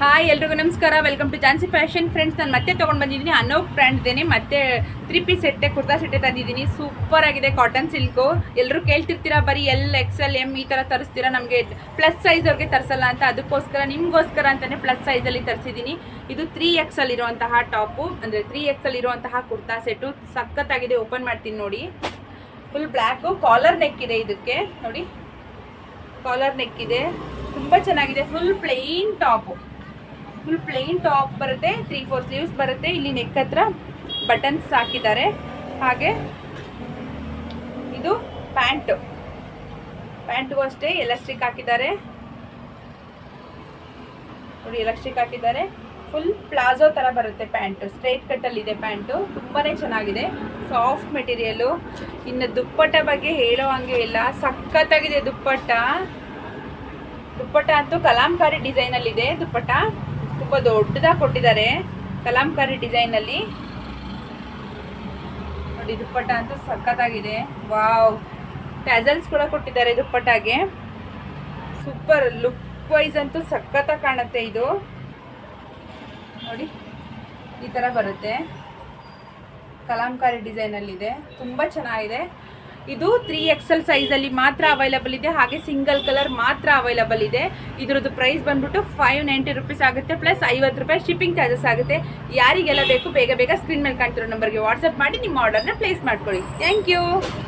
Hi ಎಲ್ರಿಗೂ ನಮಸ್ಕಾರ. Welcome to Jhansi fashion. Friends, ನಾನು ಮತ್ತೆ ತೊಗೊಂಡು ಬಂದಿದ್ದೀನಿ ಅನೋಕ್ ಬ್ರ್ಯಾಂಡ್ದೇನೆ. ಮತ್ತೆ 3 ಪೀಸ್ ಸೆಟ್ಟೆ ಕುರ್ತಾ ಸೆಟ್ಟೆ ತಂದಿದ್ದೀನಿ. ಸೂಪರ್ ಆಗಿದೆ, ಕಾಟನ್ ಸಿಲ್ಕು. ಎಲ್ಲರೂ ಕೇಳ್ತಿರ್ತೀರಾ ಬರೀ ಎಲ್ ಎಕ್ಸೆಲ್ ಎಮ್ ಈ ಥರ ತರಿಸ್ತೀರಾ, ನಮಗೆ ಪ್ಲಸ್ ಸೈಜವ್ರಿಗೆ ತರಿಸಲ್ಲ ಅಂತ. ಅದಕ್ಕೋಸ್ಕರ ನಿಮಗೋಸ್ಕರ ಅಂತಲೇ ಪ್ಲಸ್ ಸೈಜಲ್ಲಿ ತರಿಸಿದ್ದೀನಿ. ಇದು 3XL ಇರುವಂತಹ ಟಾಪು, ಅಂದರೆ 3XL ಇರುವಂತಹ ಕುರ್ತಾ ಸೆಟ್ಟು. ಸಖತ್ತಾಗಿದೆ. ಓಪನ್ ಮಾಡ್ತೀನಿ ನೋಡಿ. ಫುಲ್ ಬ್ಲ್ಯಾಕು, ಕಾಲರ್ ನೆಕ್ ಇದೆ ಇದಕ್ಕೆ ನೋಡಿ. ಕಾಲರ್ ನೆಕ್ ಇದೆ, ತುಂಬ ಚೆನ್ನಾಗಿದೆ. Full plane top, full plane top ಬರುತ್ತೆ. 3-4 ಸ್ಲೀವ್ಸ್ ಬರುತ್ತೆ. ಇಲ್ಲಿ ನೆಕ್ ಹತ್ರ ಬಟನ್ಸ್ ಹಾಕಿದ್ದಾರೆ. ಹಾಗೆ ಇದು ಪ್ಯಾಂಟು ಅಷ್ಟೇ ಎಲಾಸ್ಟಿಕ್ ಹಾಕಿದ್ದಾರೆ ನೋಡಿ, ಎಲಾಸ್ಟಿಕ್ ಹಾಕಿದ್ದಾರೆ. ಫುಲ್ ಪ್ಲಾಜೋ ಥರ ಬರುತ್ತೆ ಪ್ಯಾಂಟು. Straight ಕಟ್ಟಲ್ಲಿದೆ pant. ತುಂಬಾ ಚೆನ್ನಾಗಿದೆ, ಸಾಫ್ಟ್ ಮೆಟೀರಿಯಲು. ಇನ್ನು ದುಪ್ಪಟ್ಟ ಬಗ್ಗೆ ಹೇಳೋ ಹಂಗೆ ಇಲ್ಲ, ಸಖತ್ತಾಗಿದೆ ದುಪ್ಪಟ್ಟ ಅಂತೂ ಕಲಾಂಕಾರಿ ಡಿಸೈನಲ್ಲಿದೆ. ದುಪ್ಪಟ್ಟ ತುಂಬ ದೊಡ್ಡದಾಗಿ ಕೊಟ್ಟಿದ್ದಾರೆ, ಕಲಾಂಕಾರಿ ಡಿಸೈನಲ್ಲಿ ನೋಡಿ. ದುಪ್ಪಟ್ಟ ಅಂತೂ ಸಖತ್ತಾಗಿದೆ. ವಾವ್, ಟ್ಯಾಸಲ್ಸ್ ಕೂಡ ಕೊಟ್ಟಿದ್ದಾರೆ ದುಪ್ಪಟ್ಟಾಗೆ. ಸೂಪರ್ ಲುಕ್ ವೈಸ್ ಅಂತೂ ಸಖತ್ತಾಗಿ ಕಾಣುತ್ತೆ. ಇದು ನೋಡಿ, ಈ ಥರ ಬರುತ್ತೆ, ಕಲಾಂಕಾರಿ ಡಿಸೈನಲ್ಲಿದೆ. ತುಂಬ ಚೆನ್ನಾಗಿದೆ. ಇದು 3XL ಸೈಜಲ್ಲಿ ಮಾತ್ರ ಅವೈಲಬಲ್ ಇದೆ. ಹಾಗೆ ಸಿಂಗಲ್ ಕಲರ್ ಮಾತ್ರ ಅವೈಲಬಲ್ ಇದೆ. ಇದರದ್ದು ಪ್ರೈಸ್ ಬಂದ್ಬಿಟ್ಟು 590 ರುಪೀಸ್ ಆಗುತ್ತೆ, ಪ್ಲಸ್ 50 ರೂಪಾಯಿ ಶಿಪ್ಪಿಂಗ್ ಚಾರ್ಜಸ್ ಆಗುತ್ತೆ. ಯಾರಿಗೆಲ್ಲ ಬೇಕು ಬೇಗ ಸ್ಕ್ರೀನ್ ಮೇಲೆ ಕಾಣ್ತಿರೋ ನಂಬರ್ಗೆ ವಾಟ್ಸಪ್ ಮಾಡಿ ನಿಮ್ಮ ಆರ್ಡರ್ನ ಪ್ಲೇಸ್ ಮಾಡ್ಕೊಳ್ಳಿ. Thank you.